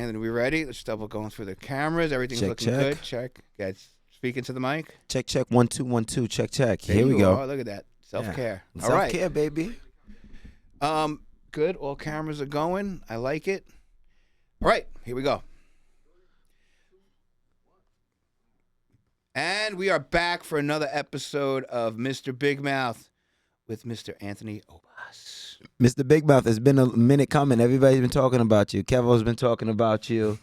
Anthony, we ready? Let's double going through the cameras. Everything's looking good. Check. Guys, speaking to the mic. Check. 1 2 1 2. Check. Here we go. Oh, look at that. Self-care. Yeah. All right. Self-care, baby. Good. All cameras are going. I like it. All right. Here we go. And we are back for another episode of Mr. Big Mouth with Mr. Anthony Obas. Mr. Big Mouth, it's been a minute coming. Everybody's been talking about you. Kevo's been talking about you.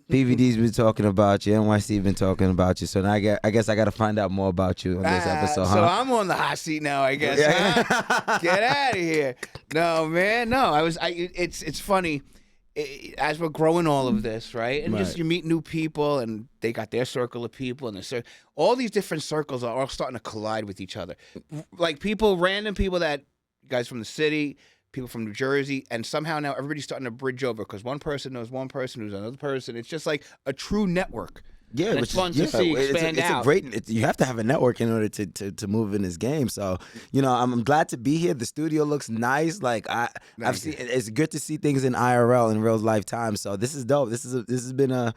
PVD's been talking about you. NYC been talking about you. So now I guess I got to find out more about you on this episode, So I'm on the hot seat now, I guess. Huh? Get out of here. No, man. No, it's funny. As we're growing all of this, right? And just you meet new people, and they got their circle of people, and all these different circles are all starting to collide with each other. Like random people that, guys from the city, people from New Jersey, and somehow now everybody's starting to bridge over because one person knows one person who's another person. It's just like a true network. Yeah, and it's fun to see expand out. You have to have a network in order to move in this game. So, I'm glad to be here. The studio looks nice. Like I've seen, it's good to see things in IRL in real lifetime. So this is dope. This has been a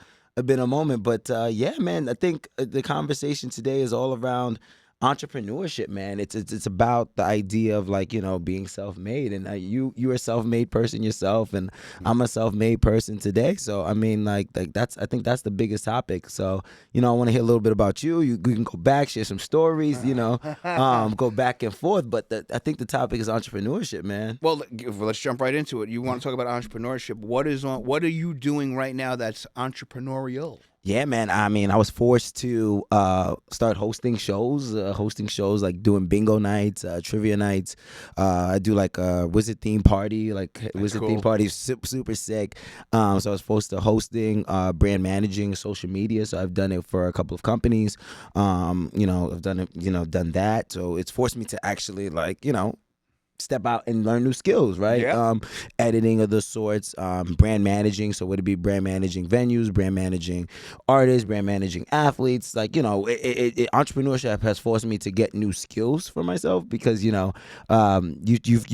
moment. But yeah, man, I think the conversation today is all around entrepreneurship, man. It's about the idea of being self-made, and you're a self-made person yourself, and I'm a self-made person today. So I mean, I think that's the biggest topic. So I want to hear a little bit about you. You can go back, share some stories, go back and forth. But I think the topic is entrepreneurship, man. Well, let's jump right into it. You want to talk about entrepreneurship? What are you doing right now that's entrepreneurial? Yeah, man. I mean, I was forced to start hosting shows like doing bingo nights, trivia nights. I do like a wizard theme party, theme party, super sick. So I was forced to hosting, brand managing, social media. So I've done it for a couple of companies. I've done it, done that. So it's forced me to actually step out and learn new skills, right? Yeah. Editing of the sorts, brand managing. So would it be brand managing venues, brand managing artists, brand managing athletes? Entrepreneurship has forced me to get new skills for myself because, you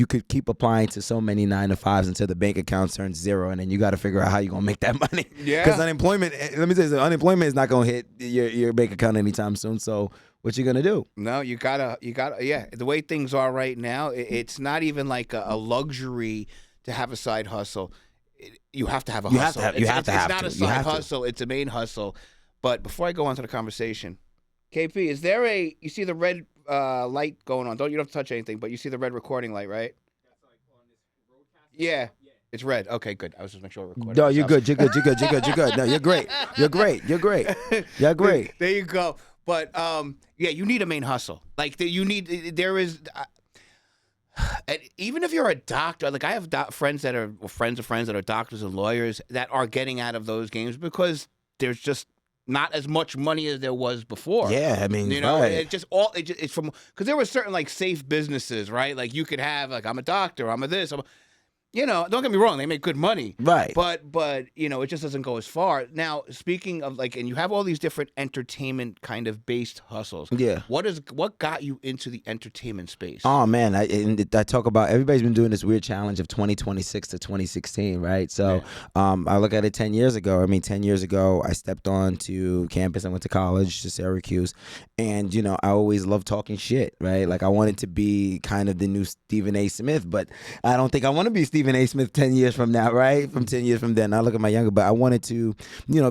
could keep applying to so many 9-to-5s until the bank account turns zero, and then you got to figure out how you're going to make that money. Yeah. Because unemployment, let me tell you, unemployment is not going to hit your bank account anytime soon. So what you gonna do? No, you gotta. Yeah, the way things are right now, it's not even like a luxury to have a side hustle. You have to have a hustle. It's not a side hustle. It's a main hustle. But before I go on to the conversation, KP, is there you see the red light going on? You don't have to touch anything, but you see the red recording light, right? That's like on this broadcast. Yeah. It's red. Okay, good. I was just making sure we're recording. No, you're good. You're good. No, you're great. You're great. There you go. But you need a main hustle. Even if you're a doctor, like I have friends that are friends of friends that are doctors and lawyers that are getting out of those games because there's just not as much money as there was before. Yeah, I mean, right. It's from because there were certain safe businesses, right? Like you could have I'm a doctor, I'm a this. Don't get me wrong, they make good money. Right. But it just doesn't go as far. Now, speaking of and you have all these different entertainment kind of based hustles. Yeah. What got you into the entertainment space? Oh man, I talk about everybody's been doing this weird challenge of 2026 to 2016, right? So I look at it 10 years ago. I mean, 10 years ago, I stepped onto campus. I went to college to Syracuse, and I always loved talking shit, right? Like I wanted to be kind of the new Stephen A. Smith, but I don't think I want to be Stephen A. Smith 10 years from now, right? From 10 years from then. I look at my younger, but I wanted to,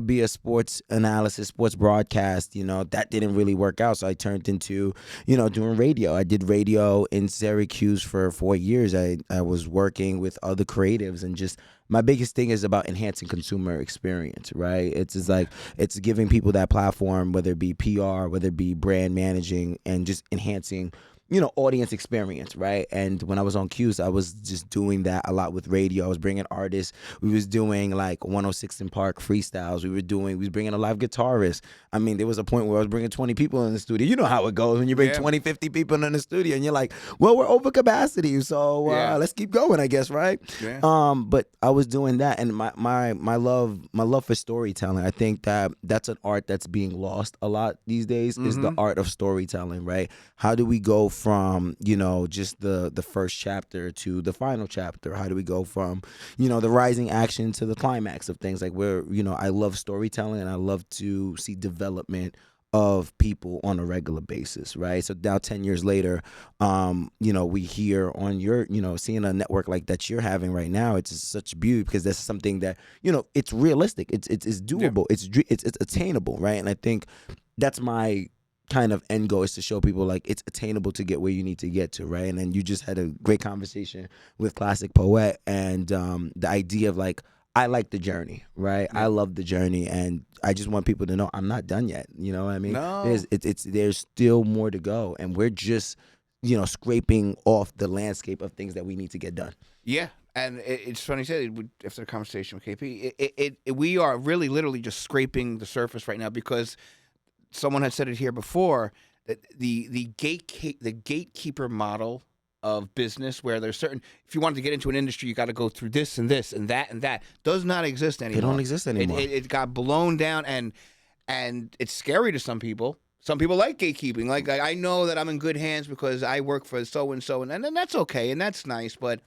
be a sports analysis, sports broadcast. That didn't really work out. So I turned into, doing radio. I did radio in Syracuse for 4 years. I was working with other creatives, and just my biggest thing is about enhancing consumer experience, right? It's it's giving people that platform, whether it be PR, whether it be brand managing, and just enhancing audience experience, right? And when I was on Q's, I was just doing that a lot with radio. I was bringing artists. We was doing 106 in Park freestyles. We was bringing a live guitarist. I mean, there was a point where I was bringing 20 people in the studio. You know how it goes when you bring 20, 50 people in the studio, and you're like, well, we're over capacity, so let's keep going, I guess, right? Yeah. But I was doing that, and my love for storytelling. I think that's an art that's being lost a lot these days. Is the art of storytelling, right? How do we go from, just the first chapter to the final chapter? How do we go from, the rising action to the climax of things? Like I love storytelling, and I love to see development of people on a regular basis, right? So now 10 years later, we hear on your, seeing a network like that you're having right now, it's just such beauty, because that's something that, it's realistic, it's doable, it's attainable, right? And I think that's my kind of end goal, is to show people like it's attainable to get where you need to get to, right? And then you just had a great conversation with Klassik Poet, and the idea of like, I like the journey, right? Yeah. I love the journey, and I just want people to know I'm not done yet. You know what I mean? No. There's still more to go, and we're just, scraping off the landscape of things that we need to get done. Yeah, and it's funny you said after the conversation with KP, we are really literally just scraping the surface right now, because someone had said it here before, that the gatekeeper model of business, where there's certain, if you wanted to get into an industry, you got to go through this and this and that, does not exist anymore. They don't exist anymore. It got blown down, and it's scary to some people. Some people like gatekeeping. Like, I know that I'm in good hands because I work for so and so, and that's okay, and that's nice. But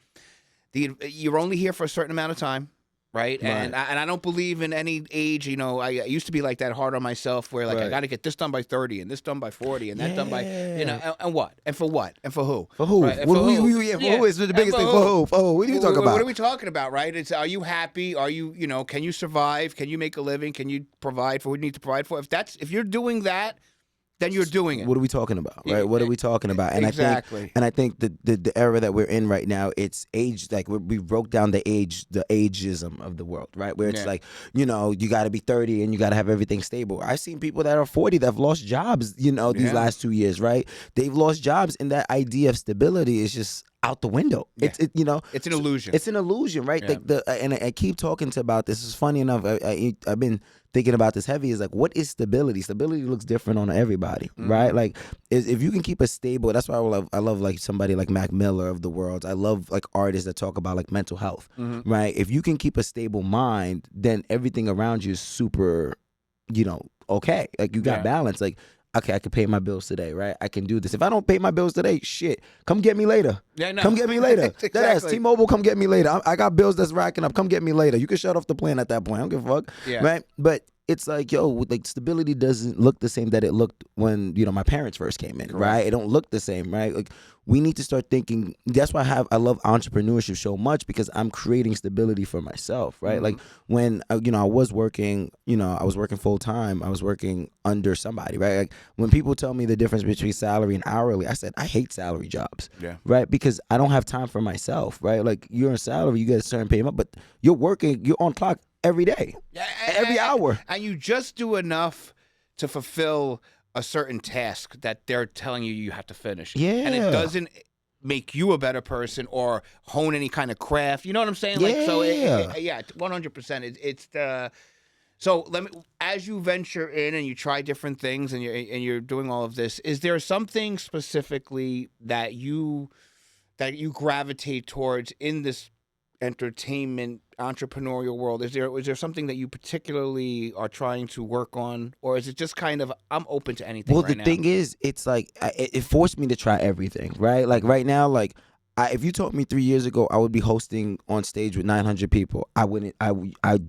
you're only here for a certain amount of time. Right? And I don't believe in any age. I used to be like that, hard on myself, where like I got to get this done by 30 and this done by 40 and that done by, and what? And for what? And for who? For who? Right? For who is the biggest thing? For who? For who? What are you talking about? What are we talking about, right? It's, are you happy? Are you, can you survive? Can you make a living? Can you provide for what you need to provide for? If you're doing that, then you're doing it. What are we talking about, right? What are we talking about? And exactly. I think the era that we're in right now, it's age. Like we broke down the ageism of the world, right? Where it's like, you got to be 30 and you got to have everything stable. I've seen people that are 40 that have lost jobs, these last 2 years, right? They've lost jobs, and that idea of stability is just out the window. Yeah. It's an illusion. It's an illusion, right? Yeah. And I keep talking about this. It's funny enough. I've been thinking about this heavy. Is like, what is stability? Stability looks different on everybody, right? Like, if you can keep a stable. That's why I love like somebody like Mac Miller of the world. I love like artists that talk about like mental health, right? If you can keep a stable mind, then everything around you is super, okay. Like, you got balance. Like, okay, I can pay my bills today, right? I can do this. If I don't pay my bills today, shit, come get me later. Yeah, no. Come get me later. Exactly. That's T-Mobile, come get me later. I got bills that's racking up. Come get me later. You can shut off the plan at that point. I don't give a fuck, right? But it's like, like stability doesn't look the same that it looked when, my parents first came in, right? It don't look the same, right? Like, we need to start thinking. That's why I love entrepreneurship so much, because I'm creating stability for myself, right? Like, when I was working, I was working full time. I was working under somebody, right? Like, when people tell me the difference between salary and hourly, I said I hate salary jobs, right? Because I don't have time for myself, right? Like, you're on salary, you get a certain payment, but you're working, you're on clock every day, every hour, and you just do enough to fulfill a certain task that they're telling you have to finish. Yeah. And it doesn't make you a better person or hone any kind of craft. You know what I'm saying? Yeah. Like, so 100%. It's the. So as you venture in and you try different things and you're doing all of this, is there something specifically that you gravitate towards in this entertainment entrepreneurial world? Is there something that you particularly are trying to work on, or is it just kind of, I'm open to anything? Well, right the thing is, it's like it forced me to try everything, right? Like, right now, like, if you told me 3 years ago I would be hosting on stage with 900 people, I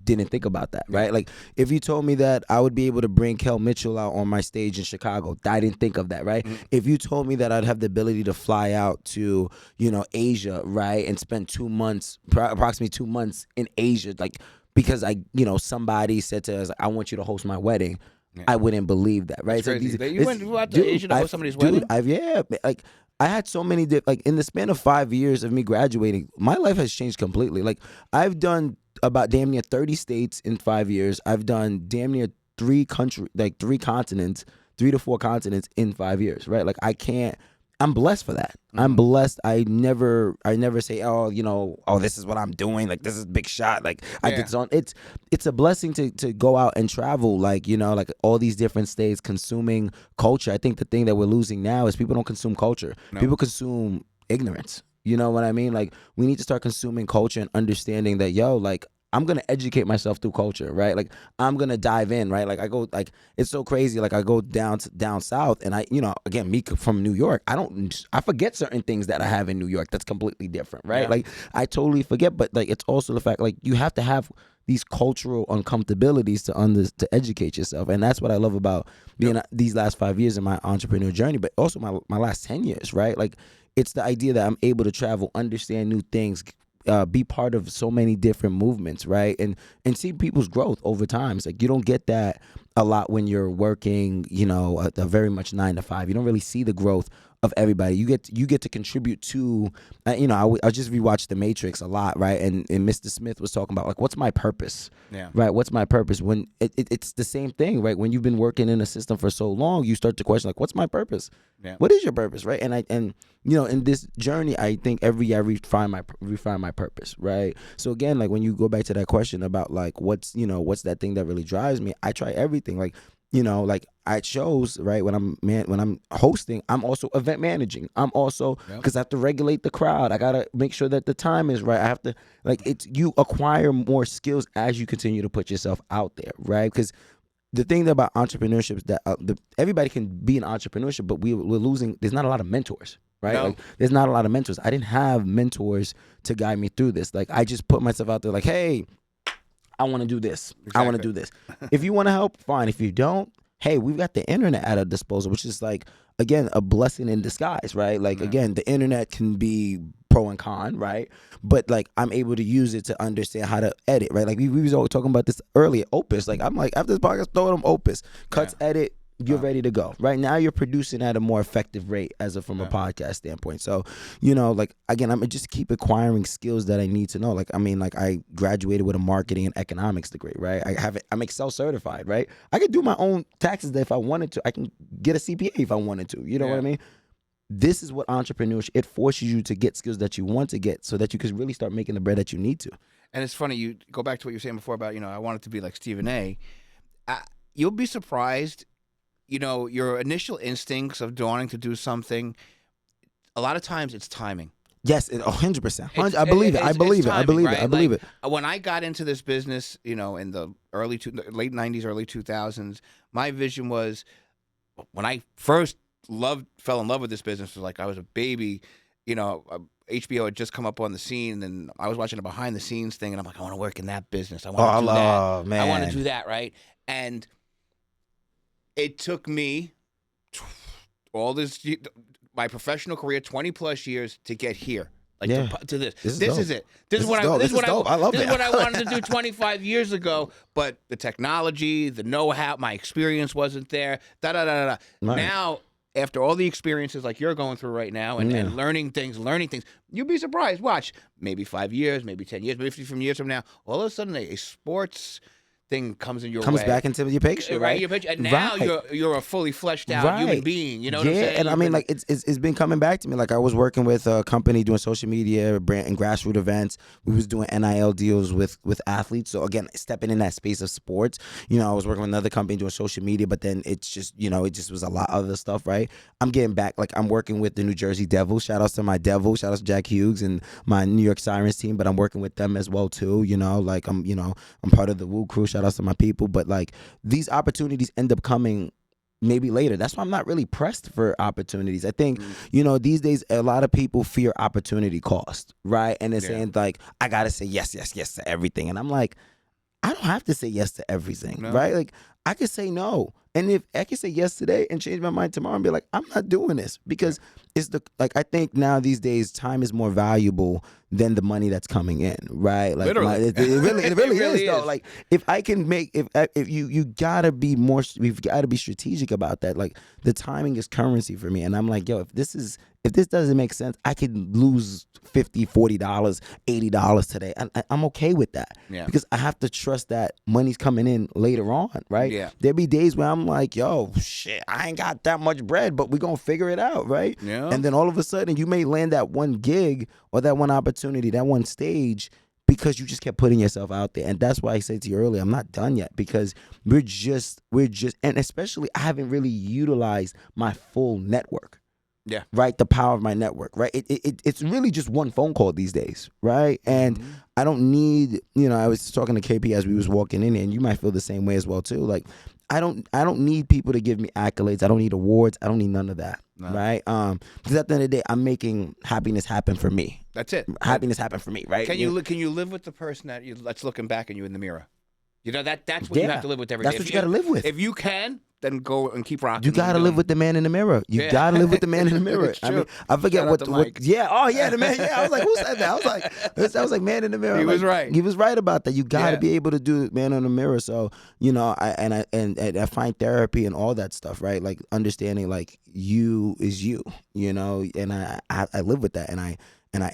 didn't think about that, right? Like, if you told me that I would be able to bring Kel Mitchell out on my stage in Chicago, I didn't think of that, right? If you told me that I'd have the ability to fly out to, Asia, right, and spend 2 months, approximately 2 months in Asia, like, because somebody said to us, I want you to host my wedding. Yeah. I wouldn't believe that, right? So you went out to Asia to host somebody's wedding? Like, I had so many like, in the span of 5 years of me graduating, my life has changed completely. Like, I've done about damn near 30 states in 5 years. I've done damn near 3 continents, 3 to 4 continents in 5 years, right? Like, I'm blessed for that. I'm blessed. I never say, oh, this is what I'm doing. Like, this is big shot. Like, I did this on. It's a blessing to go out and travel, like, like all these different states, consuming culture. I think the thing that we're losing now is people don't consume culture. No. People consume ignorance. You know what I mean? Like, we need to start consuming culture and understanding that, like, I'm gonna educate myself through culture, right? Like I'm gonna dive in, right? Like I go, like it's so crazy. Like I go down south, and I, again, me from New York, I forget certain things that I have in New York that's completely different, right? Yeah. Like I totally forget, but like it's also the fact, like you have to have these cultural uncomfortabilities to educate yourself, and that's what I love about being these last 5 years in my entrepreneur journey, but also my last 10 years, right? Like it's the idea that I'm able to travel, understand new things, be part of so many different movements, right? And see people's growth over time. It's like you don't get that a lot when you're working, a very much 9 to 5. You don't really see the growth of everybody. You get to contribute to, I just rewatched The Matrix a lot, right? And Mr. Smith was talking about like, what's my purpose? Yeah. Right. What's my purpose? When it's the same thing, right? When you've been working in a system for so long, you start to question like, what's my purpose? Yeah. What is your purpose, right? And in this journey, I think every year I refine my purpose, right? So again, like when you go back to that question about like what's that thing that really drives me, I try everything. Like like at shows, right? When I'm hosting, I'm also event managing. I'm also, because I have to regulate the crowd. I gotta make sure that the time is right. I have to, you acquire more skills as you continue to put yourself out there, right? Because the thing about entrepreneurship is that everybody can be an entrepreneurship, but we're losing. There's not a lot of mentors, right? No. Like there's not a lot of mentors. I didn't have mentors to guide me through this. Like I just put myself out there, like, hey, I want to do this. Exactly. I want to do this. If you want to help, fine. If you don't, hey, we've got the internet at our disposal, which is like, again, a blessing in disguise, right? Like, again, the internet can be pro and con, right? But like, I'm able to use it to understand how to edit, right? Like we was always talking about this earlier, Opus. Like I'm like, after this podcast, throw them Opus, cuts, edit, you're ready to go. Right now, you're producing at a more effective rate from a podcast standpoint. So, like again, I'm just keep acquiring skills that I need to know. Like, I mean, like I graduated with a marketing and economics degree, right? I'm Excel certified, right? I could do my own taxes if I wanted to. I can get a CPA if I wanted to. You know what I mean? This is what entrepreneurship, it forces you to get skills that you want to get so that you can really start making the bread that you need to. And it's funny, you go back to what you were saying before about, I wanted to be like Stephen A. You'll be surprised. Your initial instincts of wanting to do something, a lot of times it's timing. Yes, 100%. I believe it. I believe it. When I got into this business, in the late 90s, early 2000s, my vision was, when I first fell in love with this business, was like I was a baby, HBO had just come up on the scene, and I was watching a behind the scenes thing, and I'm like, I want to work in that business. I want to do that. Man. I want to do that, right? And it took me my professional career, 20 plus years to get here. To this. This is it. This is what I wanted to do 25 years ago, but the technology, the know-how, my experience wasn't there. Right. Now, after all the experiences like you're going through right now and learning things, you'd be surprised. Watch, maybe 5 years, maybe 10 years, maybe 15 years from now, all of a sudden a sports thing comes back into your picture, right? Your picture, and now you're a fully fleshed out human being. You know what I'm saying? And I mean, like it's been coming back to me. Like I was working with a company doing social media, brand and grassroots events. We was doing NIL deals with athletes. So again, stepping in that space of sports. I was working with another company doing social media, but then it's just it just was a lot of other stuff, right? I'm getting back. Like I'm working with the New Jersey Devils. Shout outs to my Devils. Shout outs to Jack Hughes and my New York Sirens team. But I'm working with them as well too. Like I'm part of the Woo crew. Shout outs to my people. But like these opportunities end up coming maybe later. That's why I'm not really pressed for opportunities. I think, these days a lot of people fear opportunity cost, right? And they're saying like, I gotta say yes to everything. And I'm like, I don't have to say yes to everything, right? Like I could say no. And if I could say yes today and change my mind tomorrow and be like, I'm not doing this, because it's I think now these days time is more valuable than the money that's coming in, right? Like literally. It really is though. Like if I can make, if you gotta be more, we've got to be strategic about that. Like the timing is currency for me. And I'm like, yo, if this doesn't make sense, I could lose $50, $40, $80 today. I'm okay with that because I have to trust that money's coming in later on, right? Yeah. There be days where I'm like, yo, shit, I ain't got that much bread, but we're going to figure it out, right? Yeah. And then all of a sudden you may land that one gig or that one opportunity, that one stage, because you just kept putting yourself out there. And that's why I said to you earlier, I'm not done yet, because we're just, and especially I haven't really utilized my full network. Yeah. Right. The power of my network. Right. It's really just one phone call these days. Right. And I don't need, I was talking to KP as we was walking in, and you might feel the same way as well too. Like, I don't need people to give me accolades. I don't need awards. I don't need none of that. No. Right. Because at the end of the day, I'm making happiness happen for me. That's it. Happiness happen for me. Right. Can you live with the person that's looking back at you in the mirror? That's what you have to live with every day. That's what you got to live with. If you can, then go and keep rocking. You got to live with the man in the mirror. You got to live with the man in the mirror. I mean, I forget what. Yeah. Oh yeah, the man. Yeah. I was like, who said that? I was like, man in the mirror. He was right. He was right about that. You got to be able to do man in the mirror. So I find therapy and all that stuff. Right. Like understanding like you is you. And I live with that, and I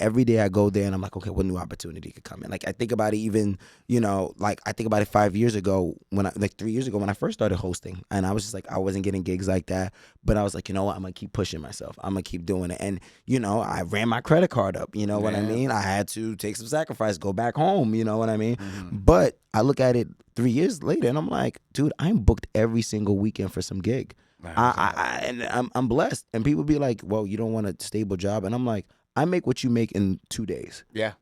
every day I go there and I'm like, okay, what new opportunity could come in? Like I think about it even, like I think about it 5 years ago 3 years ago when I first started hosting, and I was just like, I wasn't getting gigs like that, but I was like, you know what, I'm gonna keep pushing myself. I'm gonna keep doing it. And, I ran my credit card up, you know what I mean? I had to take some sacrifice, go back home, you know what I mean? Mm-hmm. But I look at it 3 years later and I'm like, dude, I'm booked every single weekend for some gig. And I'm blessed. And people be like, well, you don't want a stable job. And I'm like, I make what you make in 2 days. Yeah.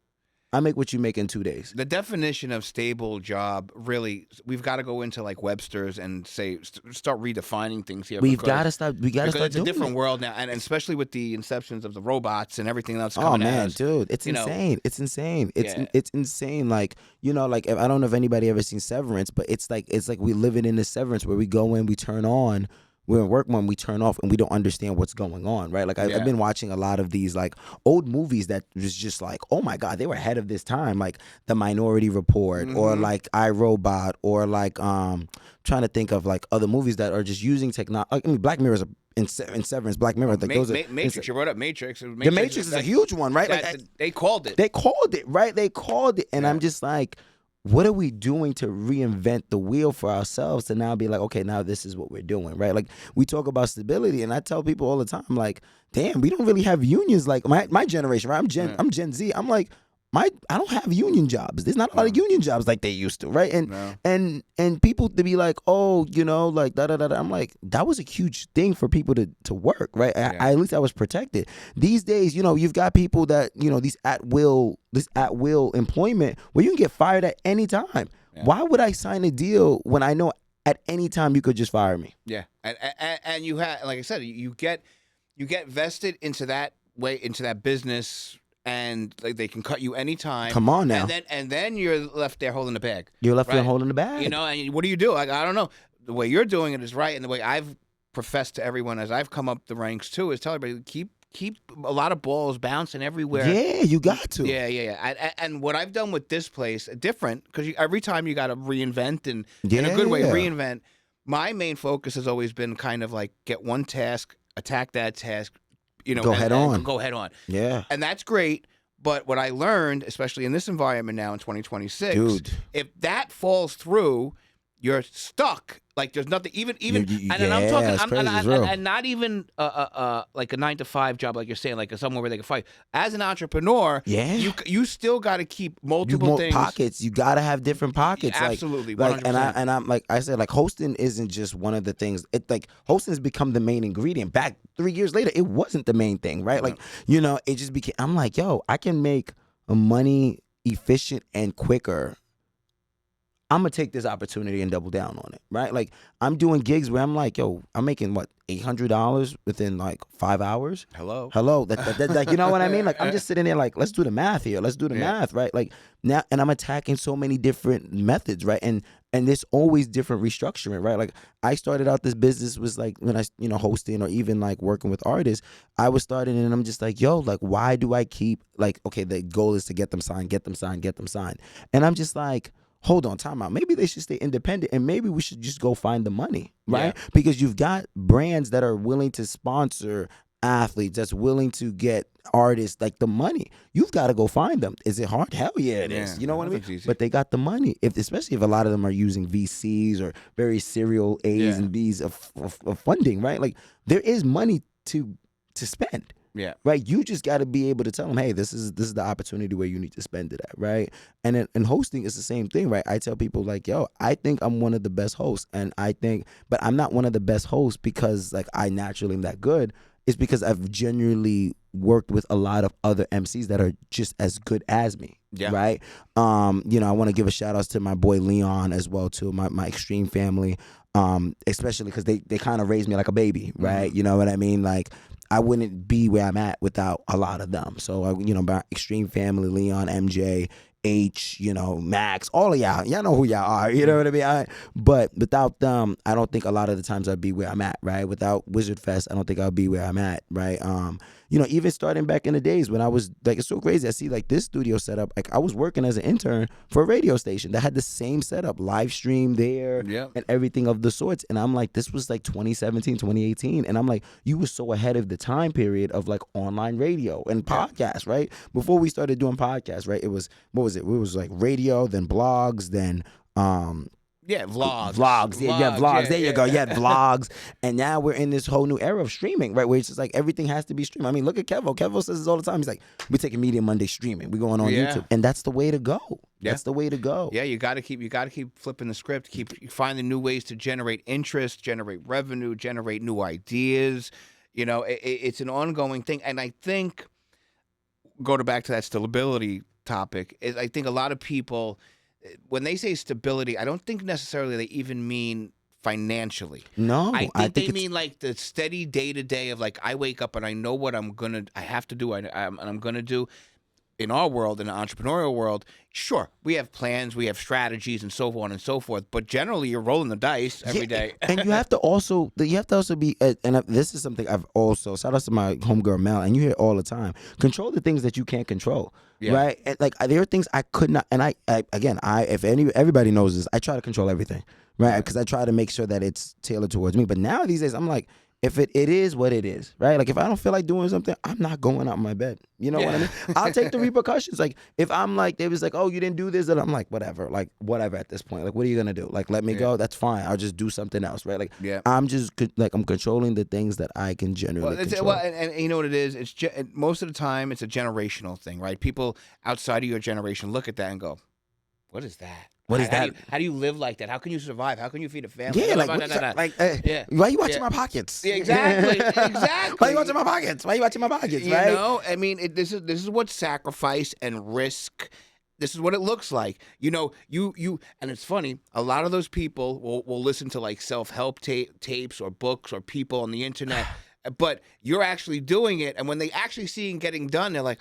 I make what you make in 2 days. The definition of stable job, really, we've got to go into like Webster's and start redefining things here. We've got to start. We got to start. It's a different world now, and especially with the inceptions of the robots and everything else coming. Oh man, dude, it's insane. It's insane. It's insane. Like like I don't know if anybody ever seen Severance, but it's like we live it in this Severance where we go in, we turn on. We're in work when we turn off and we don't understand what's going on, right? Like I've been watching a lot of these like old movies that was just like, oh my God, they were ahead of this time, like The Minority Report or like iRobot or like trying to think of like other movies that are just using technology. I mean, Black Mirror's in Severance, Black Mirror. Like those are Matrix. You brought up Matrix. The Matrix is a huge one, right? Like they called it. They called it, right? They called it, and I'm just like, what are we doing to reinvent the wheel for ourselves to now be like, okay, now this is what we're doing, right? Like we talk about stability, and I tell people all the time, like, damn, we don't really have unions like my generation, right? I'm Gen Z. I'm like, I don't have union jobs. There's not a lot of union jobs like they used to, right? And people to be like, oh, like da da da. I'm like, that was a huge thing for people to work, right? At least I was protected. These days, you've got people that this at will employment where you can get fired at any time. Yeah. Why would I sign a deal when I know at any time you could just fire me? Yeah, and you have, like I said, you get vested into that business. And like they can cut you anytime. Come on now. And then you're left there holding the bag. You're left there holding the bag. And what do you do? I don't know. The way you're doing it is right, and the way I've professed to everyone as I've come up the ranks too is tell everybody keep a lot of balls bouncing everywhere. Yeah, you got to. Yeah. And what I've done with this place, different, because every time you got to reinvent and in a good way reinvent. My main focus has always been kind of like get one task, attack that task. Go head on. Go head on. Yeah. And that's great. But what I learned, especially in this environment now in 2026, dude, if that falls through, you're stuck. Like there's nothing even and I'm talking and not even like a 9-to-5 job like you're saying, like somewhere where they can fight. As an entrepreneur, you still got to keep multiple things. Pockets. You got to have different pockets. Absolutely. Like and I'm like I said, like hosting isn't just one of the things. It like hosting has become the main ingredient. Back 3 years later, it wasn't the main thing, right? Like it just became. I'm like, yo, I can make money efficient and quicker. I'm going to take this opportunity and double down on it, right? Like, I'm doing gigs where I'm like, yo, I'm making, what, $800 within, like, 5 hours? Hello. That, like, you know what I mean? Like, I'm just sitting there like, let's do the math here. Let's do the math, right? Like, now, and I'm attacking so many different methods, right? And there's always different restructuring, right? Like, I started out this business was, like, when I, hosting or even, like, working with artists, I was starting and I'm just like, yo, like, why do I keep, like, okay, the goal is to get them signed. And I'm just like, hold on, time out. Maybe they should stay independent and maybe we should just go find the money, right? Yeah. Because you've got brands that are willing to sponsor athletes, that's willing to get artists, like the money. You've got to go find them. Is it hard? Hell yeah, it is. You know what I mean? Easy. But they got the money. Especially if a lot of them are using VCs or very serial A's and B's of funding, right? Like there is money to spend. Yeah. Right. You just got to be able to tell them, hey, this is the opportunity where you need to spend it at. Right. And hosting is the same thing. Right. I tell people like, yo, I think I'm one of the best hosts. But I'm not one of the best hosts because like I naturally am that good. is because I've genuinely worked with a lot of other MCs that are just as good as me. Yeah. Right. You know, I want to give a shout out to my boy Leon as well too, my extreme family. Especially because they kind of raised me like a baby, right? You know what I mean? Like, I wouldn't be where I'm at without a lot of them. So, you know, my extreme family, Leon, MJ, H, you know, Max, all of y'all know who y'all are, you know what I mean? But without them, I don't think a lot of the times I'd be where I'm at, right? Without Wizard Fest, I don't think I'll be where I'm at, right? You know, even starting back in the days when I was, like, it's so crazy. I see, like, this studio setup. Like, I was working as an intern for a radio station that had the same setup, live stream there and everything of the sorts. And I'm like, this was like 2017, 2018. And I'm like, you were so ahead of the time period of like online radio and podcasts, right? Before we started doing podcasts, right? It was, what was it? It was like radio, then blogs, then vlogs. Vlogs. There you go. Yeah, vlogs. And now we're in this whole new era of streaming, right? Where it's just like everything has to be streamed. I mean, look at Kevo. Kevo says this all the time. He's like, we're taking Media Monday streaming. We're going on YouTube. And that's the way to go. That's the way to go. Yeah, you gotta keep flipping the script, keep finding new ways to generate interest, generate revenue, generate new ideas. You know, it's an ongoing thing. And I think, back to that stability topic, I think a lot of people, when they say stability, I don't think necessarily they even mean financially. No, I think they mean like the steady day to day of like, I wake up and I know what I have to do, and I'm gonna do. In our world, in the entrepreneurial world, sure, we have plans, we have strategies, and so on and so forth. But generally, you're rolling the dice every day. And you have to also be, and this is something I've also, shout out to my homegirl Mel, and you hear it all the time, control the things that you can't control, right? And like, there are things I could not, and everybody knows this, I try to control everything, right? Because I try to make sure that it's tailored towards me. But now these days, I'm like, if it is what it is, right? Like, if I don't feel like doing something, I'm not going out of my bed. You know what I mean? I'll take the repercussions. Like, if I'm like, they was like, oh, you didn't do this, and I'm like, whatever at this point. Like, what are you gonna do? Like, let me go? That's fine. I'll just do something else, right? Like, I'm just like, I'm controlling the things that I can generally control. And you know what it is? It's most of the time it's a generational thing, right? People outside of your generation look at that and go, "What is that? What is that? How do you live like that? How can you survive? How can you feed a family?" Yeah, why are you watching my pockets? Yeah, exactly. Why are you watching my pockets? Right? You know, I mean, this is what sacrifice and risk. This is what it looks like. You know, you, and it's funny. A lot of those people will listen to like self-help tapes or books or people on the internet, but you're actually doing it, and when they actually see it getting done, they're like,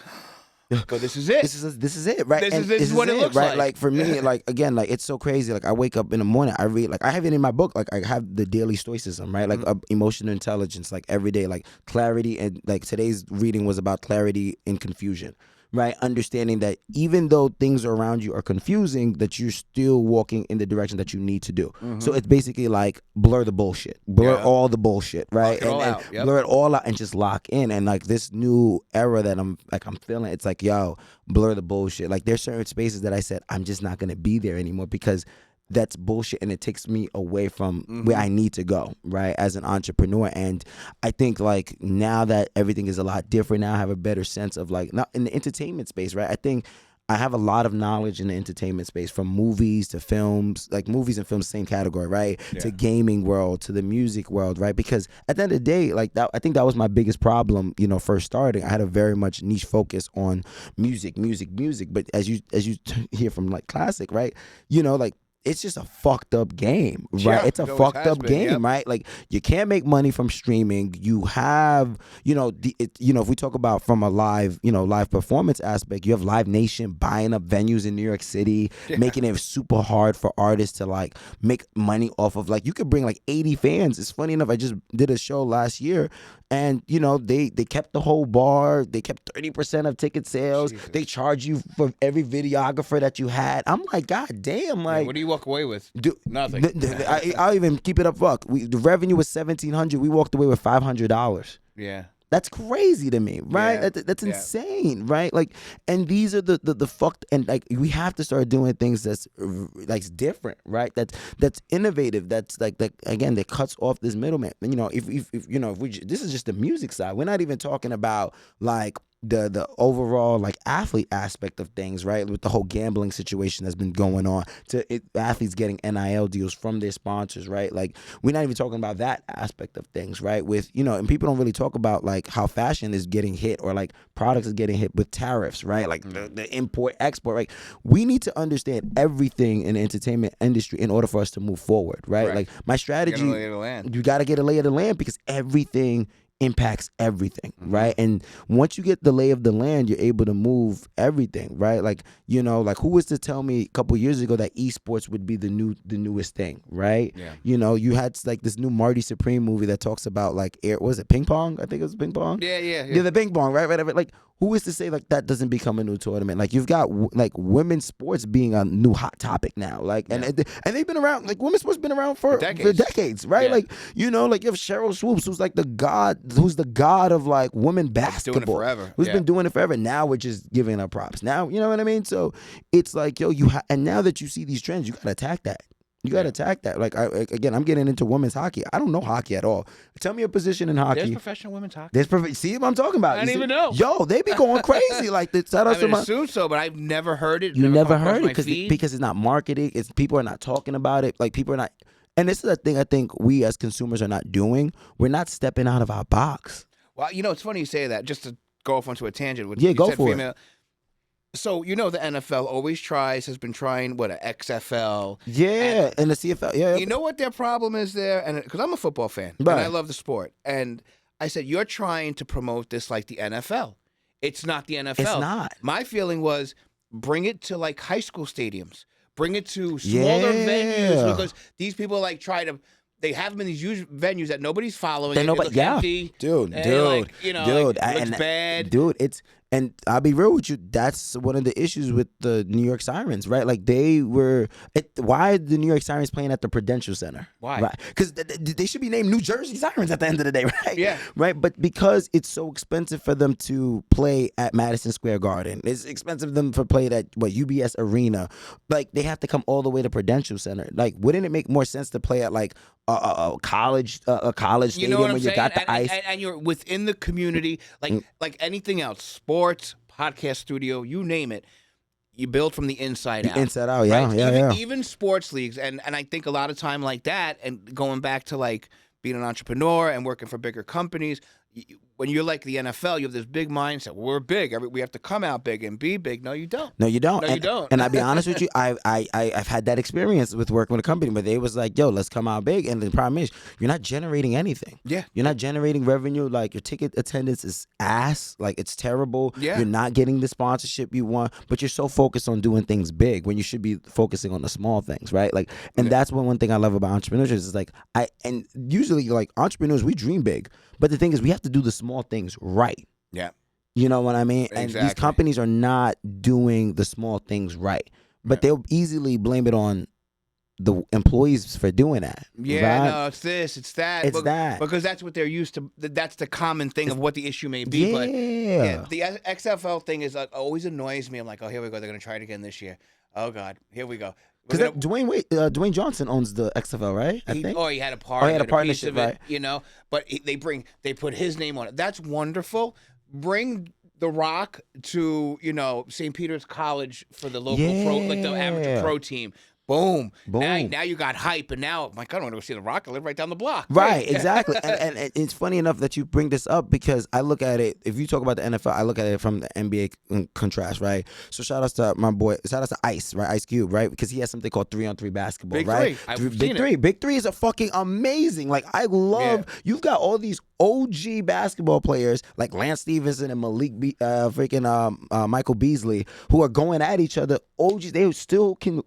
go, this is it. This is it, right? This is what it looks like. Like, for me, like, again, like, it's so crazy. Like, I wake up in the morning, I read, like, I have it in my book. Like, I have the daily stoicism, right? Like, emotional intelligence, like, every day, like, clarity. And like, today's reading was about clarity in confusion, right? Understanding that even though things around you are confusing, that you're still walking in the direction that you need to do. So it's basically like, blur the bullshit, blur all the bullshit, right? And blur it all out and just lock in. And like, this new era that I'm feeling, it's like, yo, blur the bullshit. Like, there's certain spaces that I said, I'm just not gonna be there anymore because that's bullshit, and it takes me away from where I need to go, right, as an entrepreneur. And I think, like, now that everything is a lot different, now I have a better sense of, like, not in the entertainment space, right? I think I have a lot of knowledge in the entertainment space, from movies to films, like movies and films, same category, right? To gaming world, to the music world, right? Because at the end of the day, like, that, I think that was my biggest problem, you know, first starting. I had a very much niche focus on music. But as you hear from, like, Klassik, right? You know, like, it's just a fucked up game, right? Yeah, it's a fucked up game, right? Like, you can't make money from streaming. You have, if we talk about from a live performance aspect, you have Live Nation buying up venues in New York City, making it super hard for artists to, like, make money off of, like, you could bring like 80 fans. It's funny enough, I just did a show last year, and, you know, they kept the whole bar. They kept 30% of ticket sales. Jesus. They charge you for every videographer that you had. I'm like, God damn, like, what do you walk away with? Nothing. I'll even keep it up. Fuck, the revenue was $1,700. We walked away with $500. Yeah. That's crazy to me, right? Yeah. That's insane, right? Like, and these are the fucked, and like, we have to start doing things that's like different, right? That's innovative. That's like, that, again, that cuts off this middleman. And, you know, if this is just the music side. We're not even talking about, like, the overall like athlete aspect of things, right? With the whole gambling situation that's been going on, athletes getting NIL deals from their sponsors, right? Like we're not even talking about that aspect of things, right? With and people don't really talk about like how fashion is getting hit or like products is getting hit with tariffs, right? Like the import export, right? We need to understand everything in the entertainment industry in order for us to move forward, right? Like my strategy, you got to get a lay of the land because everything impacts everything, right? And once you get the lay of the land, you're able to move everything, right? Like like who was to tell me a couple years ago that esports would be the newest thing, right? You had like this new Marty Supreme movie that talks about like was it ping pong? I think it was ping pong. Yeah, the ping pong, right? Like who is to say like that doesn't become a new tournament? Like you've got like women's sports being a new hot topic now, like and they've been around. Like women's sports been around for decades, right? Like like you have Cheryl Swoops, who's like the god of like women basketball, doing it forever. Who's been doing it forever. Now we're just giving her props. Now you know what I mean. So it's like and now that you see these trends, you gotta attack that. You got to attack that. Like, I'm getting into women's hockey. I don't know hockey at all. Tell me a position in hockey. There's professional women's hockey. See what I'm talking about? I didn't even know. Yo, they be going crazy. Like, I assume so, but I've never heard it. You never heard it because it's not marketed. It's people are not talking about it. Like, people are not. And this is the thing I think we as consumers are not doing. We're not stepping out of our box. Well, it's funny you say that. Just to go off onto a tangent. Go for it. So, the NFL has been trying, an XFL. Yeah, and the CFL. Yeah. You know what their problem is there? And because I'm a football fan, and I love the sport. And I said, you're trying to promote this like the NFL. It's not the NFL. It's not. My feeling was bring it to like high school stadiums. Bring it to smaller venues because these people they have them in these huge venues that nobody's following. Empty, dude, looks bad. Dude, and I'll be real with you. That's one of the issues with the New York Sirens, right? Like why are the New York Sirens playing at the Prudential Center? Why? Right? Because they should be named New Jersey Sirens at the end of the day, right? Yeah. Right. But because it's so expensive for them to play at Madison Square Garden, it's expensive for them to play at UBS Arena. Like they have to come all the way to Prudential Center. Like, wouldn't it make more sense to play at like a college stadium where you got the ice and you're within the community, like anything else, sports, podcast studio, you name it. You build from the inside out. Inside out, yeah, Even sports leagues, and I think a lot of time like that, and going back to like being an entrepreneur and working for bigger companies. When you're like the NFL, you have this big mindset. We're big. We have to come out big and be big. No, you don't. You don't. And I'll be honest with you, I've had that experience with working with a company where they was like, yo, let's come out big. And the problem is you're not generating anything. Yeah. You're not generating revenue. Like your ticket attendance is ass. Like it's terrible. Yeah. You're not getting the sponsorship you want, but you're so focused on doing things big when you should be focusing on the small things, right? Like, and that's one thing I love about entrepreneurship is like and usually like entrepreneurs, we dream big. But the thing is we have to do the small things right. Yeah. You know what I mean? Exactly. And these companies are not doing the small things right. But they'll easily blame it on the employees for doing that. Yeah, right? no, it's this, it's that. It's that. Because that's what they're used to. That's the common thing of what the issue may be. But the XFL thing is always annoys me. I'm like, oh, here we go. They're going to try it again this year. Oh, God. Here we go. Because Dwayne Johnson owns the XFL, right? I think. He had a part. He had a partnership, right? But they put his name on it. That's wonderful. Bring The Rock to St. Peter's College for the local pro, like the amateur pro team. Boom. Now you got hype, and now, my God, I want to go see The Rock. I live right down the block. Right, exactly. and it's funny enough that you bring this up because I look at it, if you talk about the NFL, I look at it from the NBA contrast, right? So shout out to my boy, shout out to Ice, right? Ice Cube, right? Because he has something called 3-on-3 basketball, right? Big Three is a fucking amazing. Like, I love, you've got all these OG basketball players like Lance Stevenson and Michael Beasley who are going at each other. OGs, they still can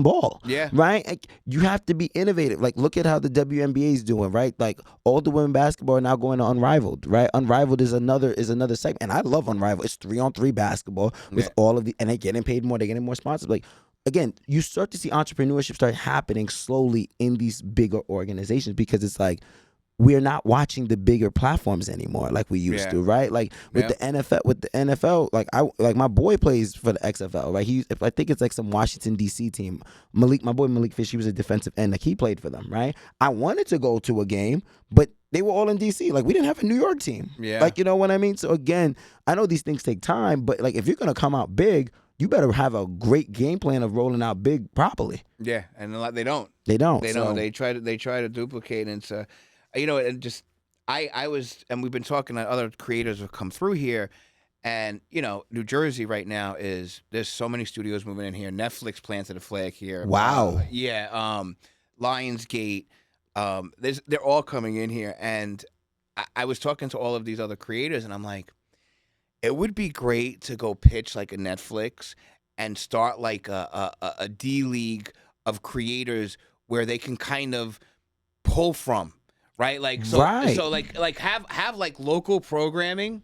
ball. Yeah. Right? Like, you have to be innovative. Like, look at how the WNBA is doing, right? Like, all the women basketball are now going to Unrivaled, right? Unrivaled is another segment. And I love Unrivaled. It's 3-on-3 basketball with all of the, and they're getting paid more, they're getting more sponsors. Like, again, you start to see entrepreneurship start happening slowly in these bigger organizations because it's like, we're not watching the bigger platforms anymore like we used to, right? Like with the NFL, like my boy plays for the XFL, right? I think it's like some Washington D.C. team. My boy Malik Fish, he was a defensive end, like he played for them, right? I wanted to go to a game, but They were all in DC. Like, we didn't have a New York team. Yeah. Like, you know what I mean? So again, I know these things take time, but like, if you're gonna come out big, you better have a great game plan of rolling out big properly. Yeah, and a lot they don't. They don't. They don't. They try to duplicate, and so, you know, and just I was, and we've been talking to other creators who come through here, and you know, New Jersey right now there's so many studios moving in here. Netflix planted a flag here. Wow. Lionsgate. They're all coming in here, and I was talking to all of these other creators, and I'm like, it would be great to go pitch like a Netflix and start like a D league of creators where they can kind of pull from, right? Like so like have like local programming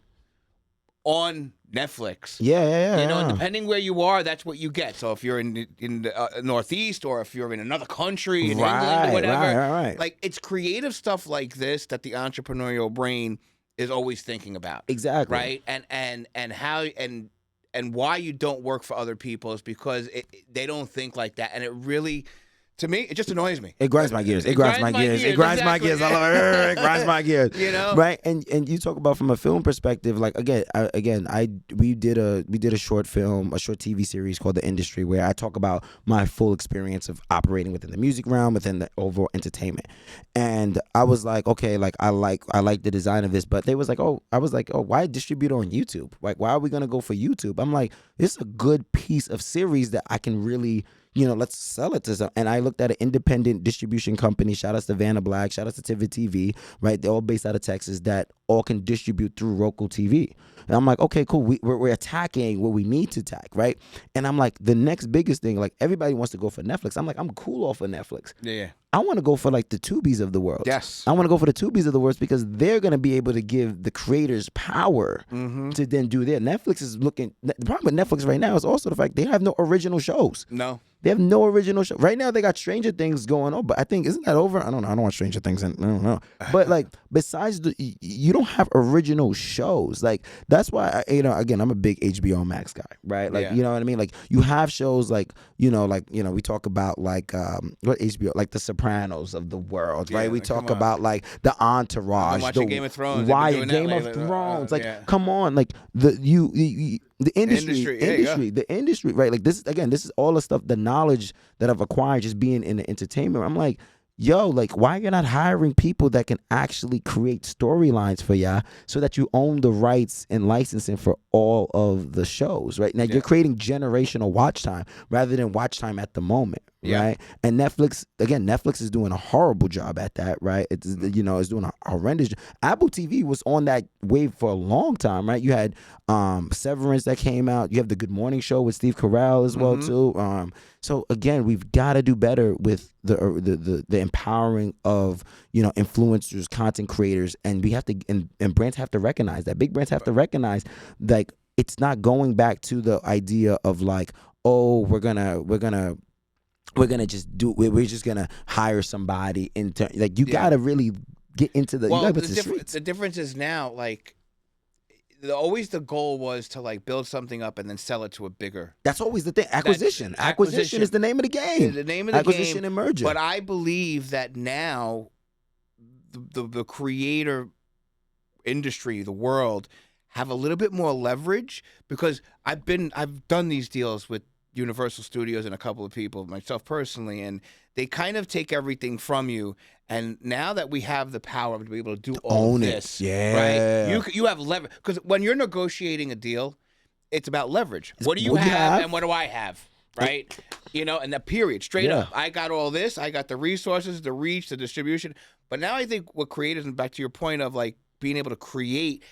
on Netflix. Yeah. You know, and depending where you are, that's what you get. So if you're in the Northeast, or if you're in another country, in England, or whatever, right. like it's creative stuff like this that the entrepreneurial brain is always thinking about. Exactly. Right. And how and why you don't work for other people is because they don't think like that, and it really. To me, it just annoys me. It grinds my gears. It grinds my gears. It grinds my gears. I love it. It grinds my gears. You know, right? And you talk about from a film perspective. Like we did a short film, a short TV series called The Industry, where I talk about my full experience of operating within the music realm, within the overall entertainment. And I was like, okay, like I like the design of this, but they was like, why distribute on YouTube? Like, why are we gonna go for YouTube? I'm like, this is a good piece of series that I can really. You know, let's sell it to some. And I looked at an independent distribution company. Shout out to Vanna Black. Shout out to Tivit TV. Right, they're all based out of Texas. That all can distribute through Roku TV. And I'm like, okay, cool. We're attacking what we need to attack, right? And I'm like, the next biggest thing, like everybody wants to go for Netflix. I'm like, I'm cool off of Netflix. Yeah. I want to go for like the Tubies of the world. Yes. I want to go for the Tubies of the world because they're going to be able to give the creators power to then do their. Netflix is looking. The problem with Netflix right now is also the fact they have no original shows. No. They have no original show. Right now, they got Stranger Things going on, but I think, isn't that over? I don't know. I don't want Stranger Things. I don't know. But like, besides, you don't have original shows. Like, that's why, again, I'm a big HBO Max guy, right? Like, you know what I mean? Like, you have shows like, we talk about like, what HBO, like The Sopranos of the world, right? We talk about like The Entourage. I'm watching Game of Thrones. Why Game of Thrones? Like, come on. Like, the industry, right? Like this is all the stuff, the knowledge that I've acquired just being in the entertainment. I'm like, yo, like, why you're not hiring people that can actually create storylines for y'all so that you own the rights and licensing for all of the shows, right? Now you're creating generational watch time rather than watch time at the moment. Right. And Netflix is doing a horrible job at that, right? It's doing a horrendous job. Apple TV was on that wave for a long time, right? You had Severance that came out. You have the Good Morning Show with Steve Carell as well too. So again, we've got to do better with the empowering of influencers, content creators, and we have to and brands have to recognize that. Big brands have to recognize like it's not going back to the idea of like, oh, we're just gonna hire somebody like you gotta really get into the the difference is now like always the goal was to like build something up and then sell it to a bigger. That's always the thing. Acquisition is the name of the game. The name of the acquisition game. And merger. But I believe that now the creator industry, the world, have a little bit more leverage because I've done these deals with Universal Studios and a couple of people, myself personally, and they kind of take everything from you. And now that we have the power to be able to do all Own this, it. right? You have leverage because when you're negotiating a deal, it's about leverage. What do you have and what do I have, right? And the period, straight up. I got all this. I got the resources, the reach, the distribution. But now I think what creators, and back to your point of like being able to create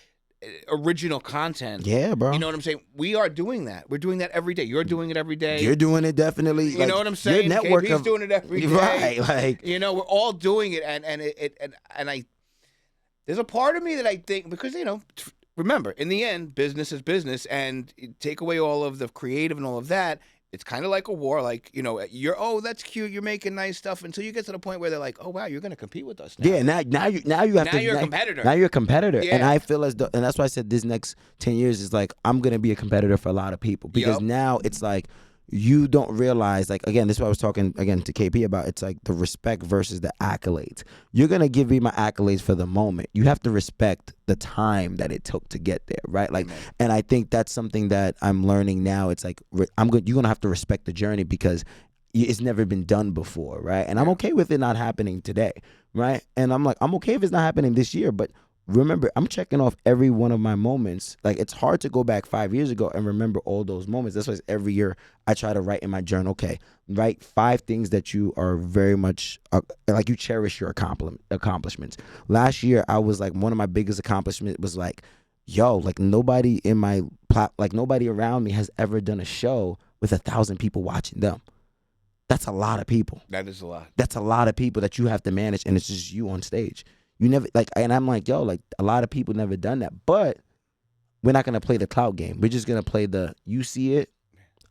original content. Yeah, bro. You know what I'm saying? We are doing that. We're doing that every day. You're doing it every day. You're doing it definitely. You know what I'm saying? Your network KB's doing it every day. Right. Like, we're all doing it, and I. There's a part of me that I think because remember, in the end, business is business, and take away all of the creative and all of that. It's kind of like a war. Like, that's cute. You're making nice stuff until you get to the point where they're like, oh, wow, you're going to compete with us now. Yeah, now you're a competitor. Now you're a competitor. Yeah. And I feel as though, and that's why I said this next 10 years is like, I'm going to be a competitor for a lot of people because now it's like, you don't realize, like, again, this is what I was talking again to KP about. It's like the respect versus the accolades. You're gonna give me my accolades for the moment. You have to respect the time that it took to get there, right? Like, and I think that's something that I'm learning now. It's like you're gonna have to respect the journey because it's never been done before, right? And I'm okay with it not happening today, right? And I'm like, I'm okay if it's not happening this year, but remember, I'm checking off every one of my moments. Like, it's hard to go back 5 years ago and remember all those moments. That's why every year I try to write in my journal, okay, write 5 things that you are very much, like, you cherish your accomplishments. Last year, I was like, one of my biggest accomplishments was like, yo, like, nobody around me has ever done a show with 1,000 people watching them. That's a lot of people. That is a lot. That's a lot of people that you have to manage, and it's just you on stage. You never, like, and I'm like, yo, like, a lot of people never done that. But we're not gonna play the clout game. We're just gonna play the, you see it,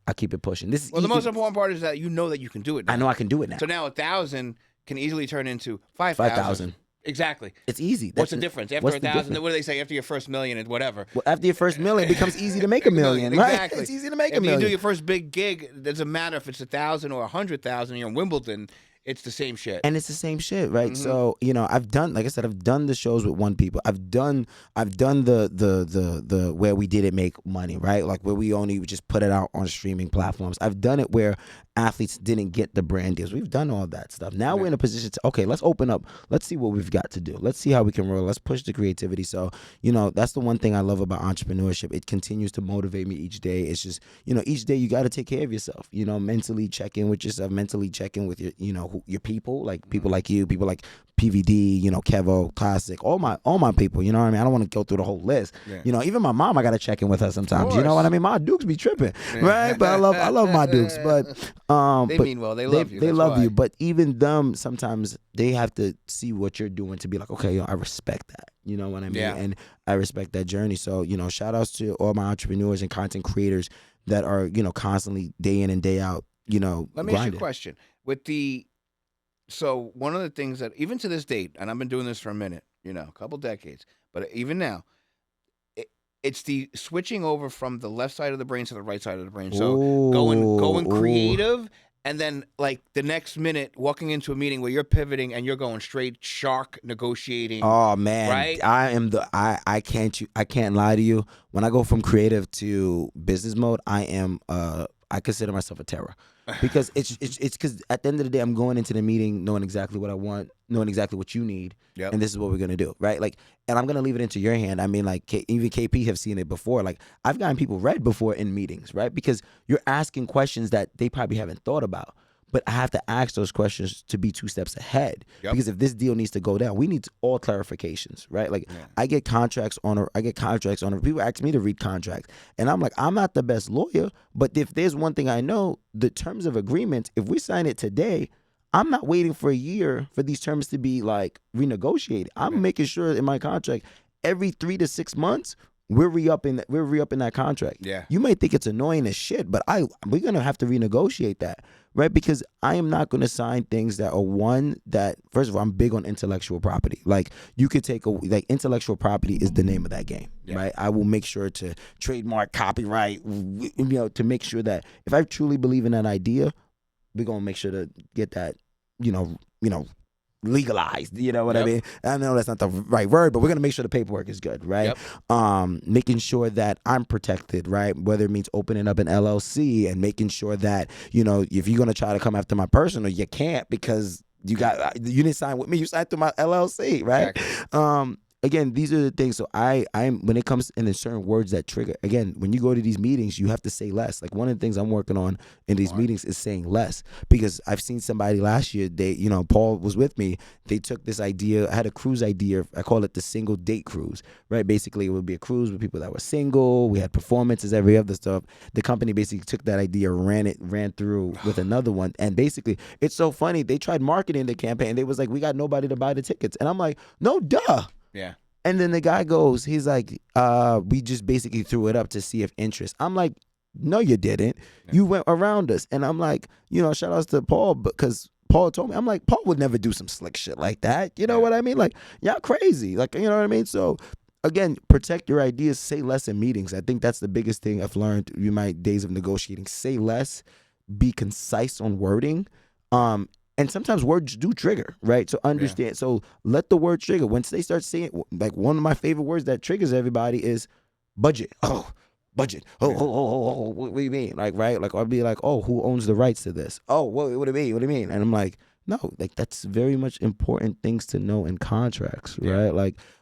I keep it pushing. This is the most important part is that you know that you can do it now. I know I can do it now. So now 1,000 can easily turn into 5,000. 5,000. Exactly. It's easy. What's the difference? After 1,000, what do they say? After your first million, it's whatever. Well, after your first million, it becomes easy to make a million, right? Exactly. It's easy to make a million. million. If you do your first big gig, it doesn't matter if it's 1,000 or 100,000. You're in Wimbledon. It's the same shit. And it's the same shit, right? So, you know, I've done, like I said, I've done the shows with one people. I've done the where we didn't make money, right? Like where we only just put it out on streaming platforms. I've done it where athletes didn't get the brand deals. We've done all that stuff. Now we're in a position to, okay, let's open up. Let's see what we've got to do. Let's see how we can roll. Let's push the creativity. So, you know, that's the one thing I love about entrepreneurship. It continues to motivate me each day. It's just, you know, each day you got to take care of yourself, you know, mentally check in with yourself, mentally check in with your, you know, your people, like people like you, people like PVD, you know, Kevo, Klassik, all my people, you know what I mean? I don't want to go through the whole list. You know, even my mom, I got to check in with her sometimes. You know what I mean? My Dukes be tripping, right? But I love my Dukes, but they mean well. They love you. They love you, but even them, sometimes they have to see what you're doing to be like, okay, yo, I respect that. You know what I mean? And I respect that journey. So, you know, shout outs to all my entrepreneurs and content creators that are, you know, constantly day in and day out, you know, Let me ask you a question. So one of the things that, even to this date, and I've been doing this for a minute, you know, a couple decades, but even now, it's the switching over from the left side of the brain to the right side of the brain. So going creative, and then like the next minute walking into a meeting where you're pivoting and you're going straight shark negotiating. Oh man, right? I can't lie to you. When I go from creative to business mode, I consider myself a terror. Because it's because at the end of the day, I'm going into the meeting knowing exactly what I want, knowing exactly what you need, and this is what we're gonna do, right? Like, and I'm gonna leave it into your hand. I mean, like even KP have seen it before. Like, I've gotten people read before in meetings, right? Because you're asking questions that they probably haven't thought about. But I have to ask those questions to be 2 steps ahead. Because if this deal needs to go down, we need all clarifications, right? Like I get contracts on. People ask me to read contracts, and I'm like, I'm not the best lawyer, but if there's one thing I know, the terms of agreement, if we sign it today, I'm not waiting for a year for these terms to be like renegotiated. I'm making sure in my contract every 3 to 6 months. We're re-upping that contract. Yeah. You may think it's annoying as shit, but we're gonna have to renegotiate that, right? Because I am not gonna sign things that are first of all, I'm big on intellectual property. Like you could intellectual property is the name of that game, right? I will make sure to trademark, copyright, you know, to make sure that if I truly believe in that idea, we're gonna make sure to get that, you know, legalized, you know what I mean? I know that's not the right word, but we're gonna make sure the paperwork is good, right? Making sure that I'm protected, right? Whether it means opening up an LLC and making sure that, you know, if you're gonna try to come after my personal, you can't because you didn't sign with me, you signed through my LLC, right? Exactly. Again, these are the things. So I'm when it comes in certain words that trigger. Again, when you go to these meetings, you have to say less. Like one of the things I'm working on in these meetings is saying less, because I've seen somebody last year. Paul was with me. They took this idea. I had a cruise idea. I call it the single date cruise. Right? Basically, it would be a cruise with people that were single. We had performances, every other stuff. The company basically took that idea, ran through with another one, and basically, it's so funny. They tried marketing the campaign. They was like, we got nobody to buy the tickets, and I'm like, no, duh. Yeah. And then the guy goes, he's like, we just basically threw it up to see if interest. I'm like, no, you didn't. Yeah. You went around us. And I'm like, you know, shout outs to Paul, because Paul told me, I'm like, Paul would never do some slick shit like that. You know what I mean? Like, y'all crazy. Like, you know what I mean? So, again, protect your ideas, say less in meetings. I think that's the biggest thing I've learned in my days of negotiating. Say less. be concise on wording. And sometimes words do trigger, right? So understand. So let the word trigger. Once they start saying, like, one of my favorite words that triggers everybody is budget. Oh, budget. Oh, what do you mean? Like, right? Like, I'll be like, oh, who owns the rights to this? Oh, what do you mean? What do you mean? And I'm like, no, like, that's very much important things to know in contracts, right?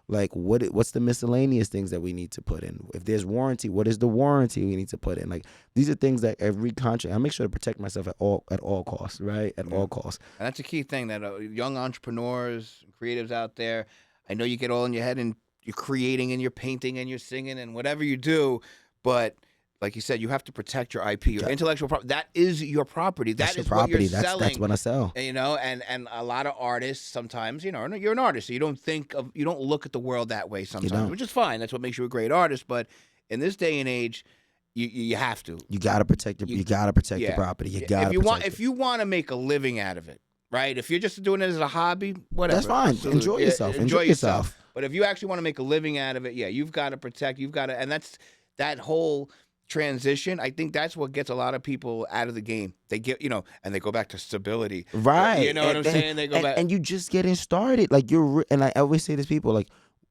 Like what's the miscellaneous things that we need to put in? If there's warranty, what is the warranty we need to put in? Like, these are things that every contract, I make sure to protect myself at all costs, right? At all costs. And that's a key thing that young entrepreneurs, creatives out there, I know you get all in your head and you're creating and you're painting and you're singing and whatever you do, but like you said, you have to protect your IP, your intellectual property. That is your property. That's that is your property. What you're selling. That's what I sell. You know, and a lot of artists sometimes, you know, you're an artist, so you don't look at the world that way sometimes, which is fine. That's what makes you a great artist. But in this day and age, you have to. You gotta protect your. You gotta protect your property. You gotta. If you want to make a living out of it, right? If you're just doing it as a hobby, whatever. That's fine. Absolutely. Enjoy yourself. Enjoy yourself. But if you actually want to make a living out of it, you've got to protect. You've got to, and that's that whole transition. I think that's what gets a lot of people out of the game. They get, and they go back to stability. Right. You know what I'm saying? They go back. And you just getting started. Like, and I always say this to people, like,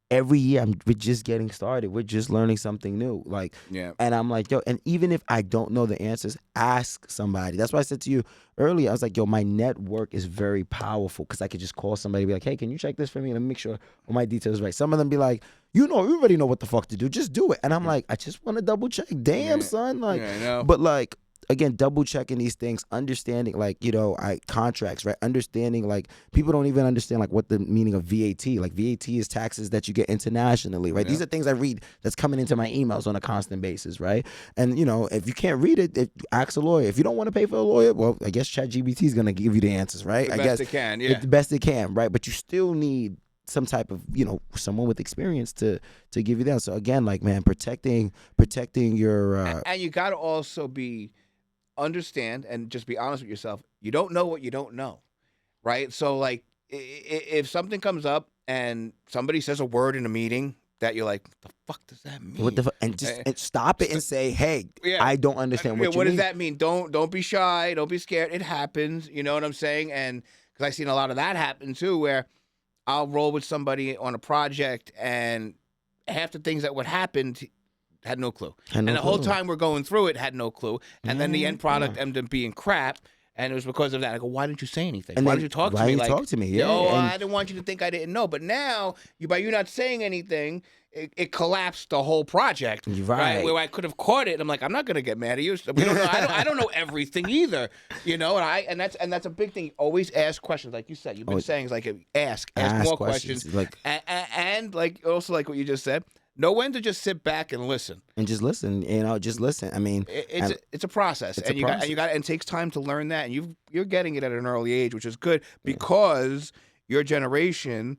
every year we're just getting started. We're just learning something new. Like, and I'm like, yo, and even if I don't know the answers, ask somebody. That's why I said to you earlier, I was like, yo, my network is very powerful because I could just call somebody and be like, hey, can you check this for me? Let me make sure all my details are right. Some of them be like, you already know what the fuck to do. Just do it. And I'm like, I just want to double check. Damn, son. Like, I know. But like, again, double checking these things, understanding, like, contracts, right? Understanding, like, people don't even understand, like, what the meaning of VAT. Like, VAT is taxes that you get internationally, right? These are things I read that's coming into my emails on a constant basis, right? And, if you can't read it, ask a lawyer. If you don't want to pay for a lawyer, well, I guess ChatGPT is going to give you the answers, right? The best it can, yeah. The best it can, right? But you still need some type of, someone with experience to give you that. So, again, like, man, protecting your... And you got to also understand and just be honest with yourself. You don't know what you don't know, right? So, like, if something comes up and somebody says a word in a meeting that you're like, what the fuck does that mean? What the fuck? And just stop it and say, hey, I don't understand what you mean. What does that mean? Don't be shy. Don't be scared. It happens. You know what I'm saying? And because I've seen a lot of that happen too, where I'll roll with somebody on a project and half the things that would happen had no clue. And the whole time we're going through it, had no clue. And then the end product ended up being crap. And it was because of that. I go, why didn't you say anything? Why didn't you talk to me? Why didn't you talk to me? Yeah. I didn't want you to think I didn't know. But now, by you not saying anything, it collapsed the whole project. Right. Where I could have caught it. And I'm like, I'm not going to get mad at you. We don't know, I don't know everything either. And that's a big thing. Always ask questions. Like you said, you've been saying, it's like, ask more questions. Like, and like, also like what you just said, know when to just sit back and listen. And just listen, just listen. I mean, it's a process, and you got, and it takes time to learn that, and you're getting it at an early age, which is good because your generation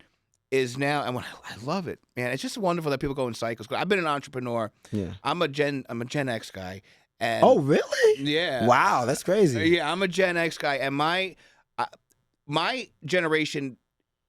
is now, and I love it, man. It's just wonderful that people go in cycles. I've been an entrepreneur. Yeah, I'm a Gen X guy. And oh, really? Yeah. Wow, that's crazy. Yeah, I'm a Gen X guy, and my generation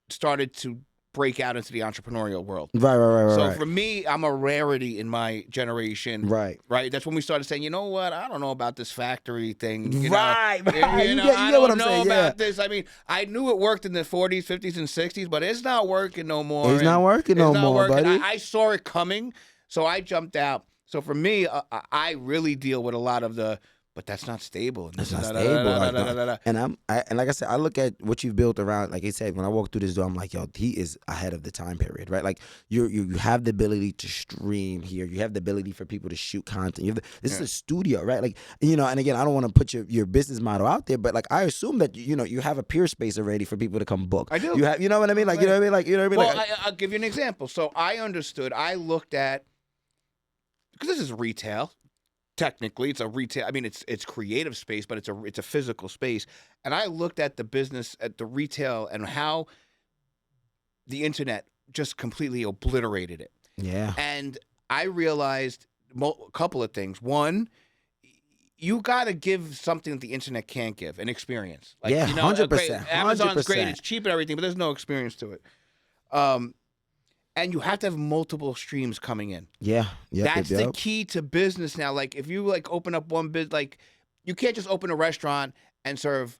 started to break out into the entrepreneurial world. Right. So for me, I'm a rarity in my generation. Right. That's when we started saying, you know what? I don't know about this factory thing. Right. I don't know about this. I mean, I knew it worked in the 40s, 50s, and 60s, but it's not working no more. It's not working no more, buddy. I saw it coming, so I jumped out. So for me, I really deal with a lot of but that's not stable. That's not stable. And like I said, I look at what you've built around. Like I said, when I walk through this door, I'm like, yo, he is ahead of the time period, right? Like you have the ability to stream here. You have the ability for people to shoot content. This is a studio, right? Like, and again, I don't want to put your business model out there, but like I assume that you have a peer space already for people to come book. I do. You have, you know what I mean? Like, you know what I mean? Like, you know what I mean? Well, I'll give you an example. So I understood. I looked at, because this is retail. Technically, it's a retail. I mean, it's creative space, but it's a physical space. And I looked at the business, at the retail, and how the internet just completely obliterated it. Yeah. And I realized a couple of things. One, you got to give something that the internet can't give, an experience. Like, 100%. Amazon's great; it's cheap and everything, but there's no experience to it. And you have to have multiple streams coming in. Yeah. That's the key to business now. Like if you open up one business, you can't just open a restaurant and serve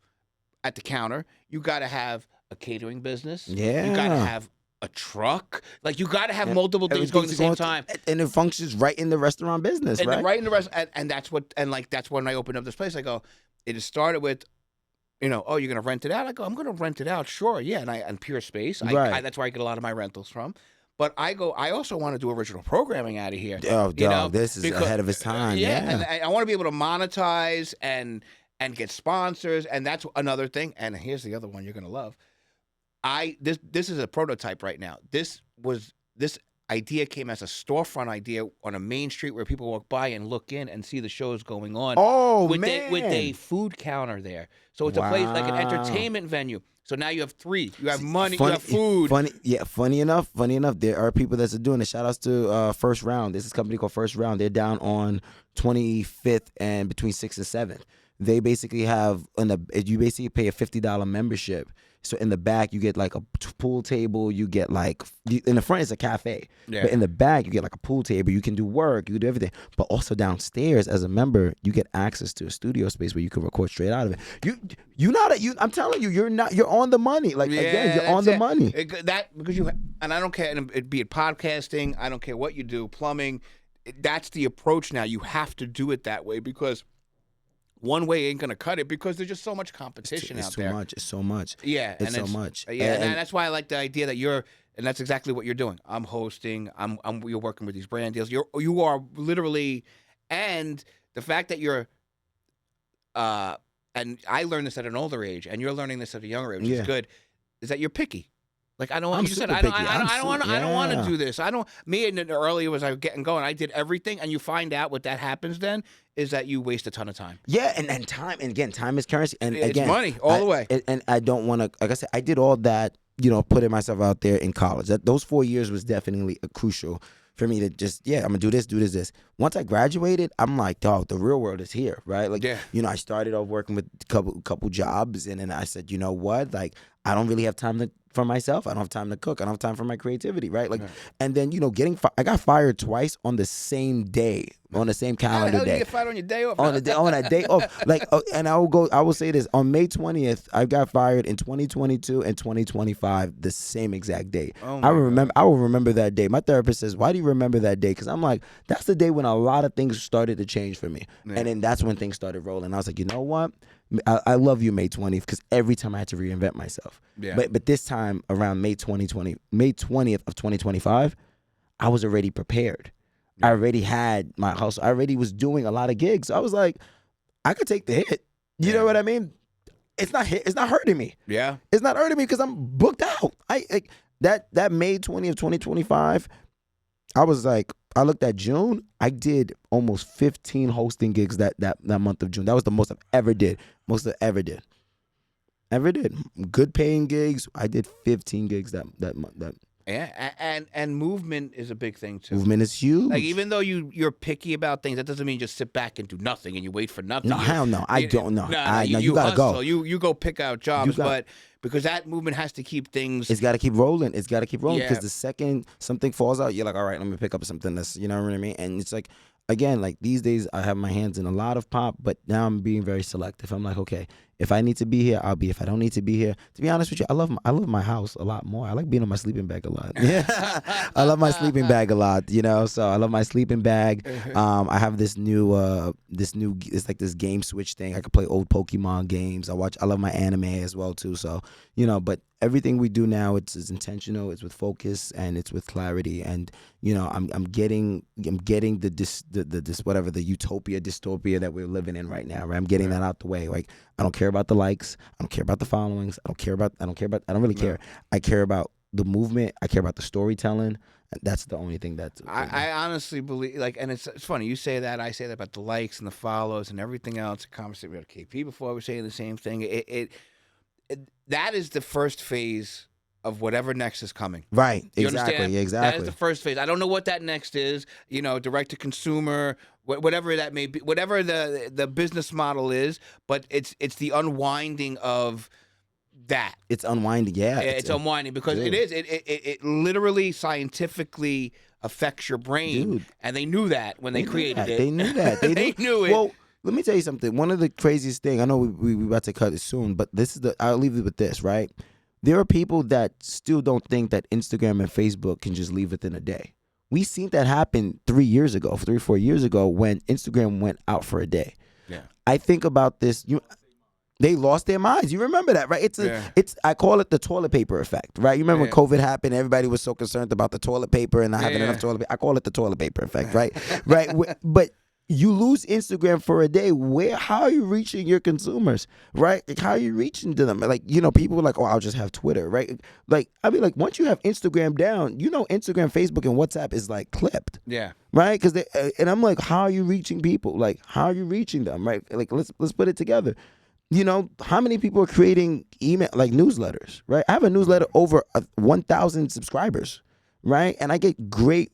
at the counter. You got to have a catering business. Yeah. You got to have a truck. Like, you got to have multiple things going at the same time. And it functions right in the restaurant business, and right? Right in the restaurant. And that's when I opened up this place. I go, it just started with, you're going to rent it out? I go, I'm going to rent it out. Sure. Yeah. And Pure Space. Right. That's where I get a lot of my rentals from. But I also want to do original programming out of here. Oh, dog, this is ahead of its time. And I want to be able to monetize and get sponsors. And that's another thing. And here's the other one you're going to love. This is a prototype right now. This idea came as a storefront idea on a main street where people walk by and look in and see the shows going on. Oh, with man. With a food counter there. So it's a place like an entertainment venue. So now you have three. You have money, you have food. Funny enough, there are people that's doing it. Shout outs to First Round. This is a company called First Round. They're down on 25th and between 6th and 7th. They basically have, you basically pay a $50 membership. So in the back, you get like a pool table. You get like, in the front, it's a cafe. Yeah. But in the back, you get like a pool table. You can do work. You can do everything. But also downstairs, as a member, you get access to a studio space where you can record straight out of it. I'm telling you, you're on the money. Like, again, you're on the money. And I don't care, be it podcasting, I don't care what you do, plumbing. That's the approach now. You have to do it that way because one way ain't gonna cut it because there's just so much competition out there. It's so much. Yeah, it's so much. Yeah, and that's why I like the idea that and that's exactly what you're doing. I'm hosting. You're working with these brand deals. You are literally, and the fact that you're, and I learned this at an older age, and you're learning this at a younger age, which is good, is that you're picky. Like, I don't want. I don't want to do this. Me and earlier as I was getting going, I did everything, and you find out what that happens then is that you waste a ton of time. Yeah, and time, and again, time is currency, and it's again, money all the way. And I don't want to. Like I said, I did all that, putting myself out there in college. Those 4 years was definitely crucial for me to just, I'm gonna do this. Once I graduated, I'm like, dog, the real world is here, right? Like, I started off working with a couple jobs, and then I said, you know what, like, I don't really have time for myself. I don't have time to cook. I don't have time for my creativity, right? Like, and then I got fired twice on the same day, on the same calendar day. You get fired on your day off. On that day off, like, and I will say this: on May 20th, I got fired in 2022 and 2025, the same exact day. I will remember that day. My therapist says, "Why do you remember that day?" Because I'm like, that's the day when a lot of things started to change for me, and then that's when things started rolling. I was like, you know what? I love you, May 20th, because every time I had to reinvent myself. Yeah. But this time around May 20th of 2025, I was already prepared. Yeah. I already had my hustle. I already was doing a lot of gigs. So I was like, I could take the hit. You know what I mean? It's not hurting me. Yeah. It's not hurting me because I'm booked out. That May 20th, 2025, I was like, I looked at June. I did almost 15 hosting gigs that month of June. That was the most I've ever did. Ever did. Good paying gigs. I did 15 gigs that month. Yeah, and movement is a big thing too. Movement is huge. Like, even though you're picky about things, that doesn't mean you just sit back and do nothing and you wait for nothing. No, hell no. I don't know. No, you gotta go. You go pick out jobs, but because that movement has to keep things. It's got to keep rolling. Because the second something falls out, you're like, all right, let me pick up something that's, you know what I mean? And it's like, again, like these days I have my hands in a lot of pop, but now I'm being very selective. I'm like, okay, if I need to be here, I'll be. If I don't need to be here, to be honest with you, I love my house a lot more. I like being on my sleeping bag a lot. Yeah, I love my sleeping bag a lot. So I love my sleeping bag. I have this new it's like this game switch thing. I can play old Pokemon games. I love my anime as well too. So but everything we do now, it's intentional. It's with focus and it's with clarity. And I'm getting the whatever the utopia dystopia that we're living in right now. Right, I'm getting that out the way. Like, I don't care about the likes. I don't care about the followings. I don't really care. I care about the movement. I care about the storytelling. That's the only thing that I honestly believe. Like, and it's funny you say that. I say that about the likes and the follows and everything else. A conversation with KP before, we were saying the same thing. That is the first phase of whatever next is coming. Right. You exactly. Understand? Exactly. That is the first phase. I don't know what that next is. Direct to consumer, whatever that may be, whatever the business model is. But it's the unwinding of that. It's unwinding. Yeah. It's unwinding because it is. It literally scientifically affects your brain, and they knew that when they created it. They knew that. They knew it. Well, let me tell you something. One of the craziest thing, I know we about to cut it soon, but I'll leave it with this, right? There are people that still don't think that Instagram and Facebook can just leave within a day. We seen that happen 3 or 4 years ago when Instagram went out for a day. Yeah. I think about this. They lost their minds. You remember that, right? I call it the toilet paper effect, right? You remember when COVID happened, everybody was so concerned about the toilet paper and not having enough toilet paper. I call it the toilet paper effect, right? Right. But you lose Instagram for a day. How are you reaching your consumers, right? Like, how are you reaching to them? Like, people are like, oh, I'll just have Twitter, right? Like, I mean, like, once you have Instagram down, Instagram, Facebook, and WhatsApp is like clipped. Yeah. Right? Because and I'm like, how are you reaching people? Like, how are you reaching them? Right? Like, let's put it together. How many people are creating email like newsletters? Right? I have a newsletter over 1,000 subscribers. Right, and I get great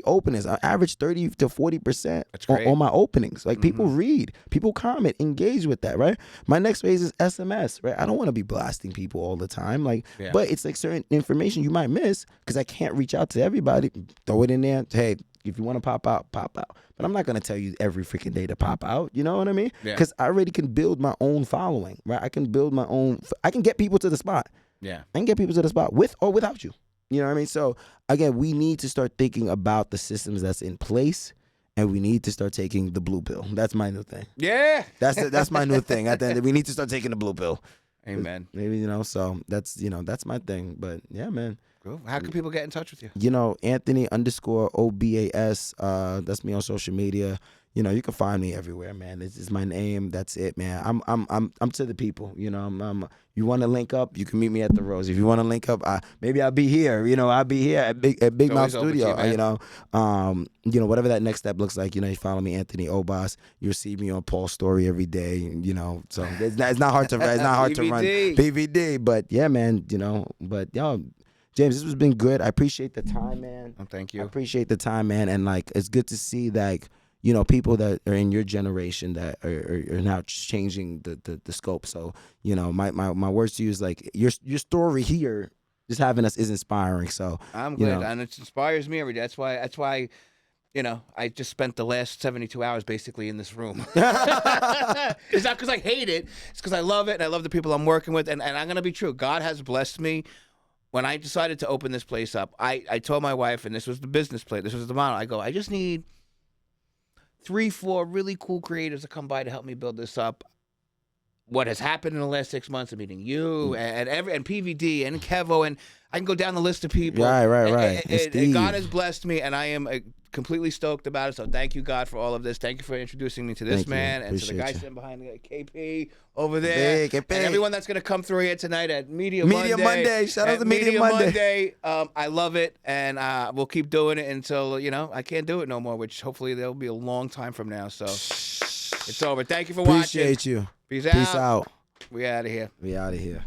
openings. I average 30 to 40% on my openings. Like people read, people comment, engage with that. Right. My next phase is SMS. Right. I don't want to be blasting people all the time. But it's like certain information you might miss because I can't reach out to everybody. Throw it in there. Hey, if you want to pop out, pop out. But I'm not gonna tell you every freaking day to pop out. You know what I mean? Because I already can build my own following. Right. I can build my own. I can get people to the spot. Yeah. I can get people to the spot with or without you. You know what I mean? So, again, we need to start thinking about the systems that's in place, and we need to start taking the blue pill. That's my new thing. Yeah. That's my new thing. At the end, we need to start taking the blue pill. Amen. Maybe, so that's my thing. But, yeah, man. Cool. How can people get in touch with you? Anthony_Obas. That's me on social media. You can find me everywhere, man. It's my name. That's it, man. I'm to the people. You want to link up? You can meet me at the Rose. If you want to link up, maybe I'll be here. I'll be here at Big Mouth Studio. Whatever that next step looks like. You follow me, Anthony Obas. You'll see me on Paul's story every day. So it's not hard to run PVD. But yeah, man. But yo. James, this has been good. I appreciate the time, man. Oh, thank you. I appreciate the time, man. And it's good to see that, people that are in your generation that are now changing the scope. So, my words to you is your story here, just having us is inspiring. So I'm glad, and it inspires me every day. That's why. I just spent the last 72 hours basically in this room. It's not because I hate it. It's because I love it and I love the people I'm working with. And I'm gonna be true. God has blessed me. When I decided to open this place up, I told my wife, and this was the business plan, this was the model, I just need 3-4 really cool creatives to come by to help me build this up. What has happened in the last 6 months of meeting you and PVD and Kevo, and I can go down the list of people. Right. And God has blessed me, and I am completely stoked about it. So thank you, God, for all of this. Thank you for introducing me to this man and to the guy sitting behind the KP over there, and everyone that's gonna come through here tonight at Media Monday. Shout out to Media Monday. I love it, and we'll keep doing it until I can't do it no more. Which hopefully there'll be a long time from now. So it's over. Thank you for watching. Appreciate you. Peace out. Peace out. We out of here. We out of here.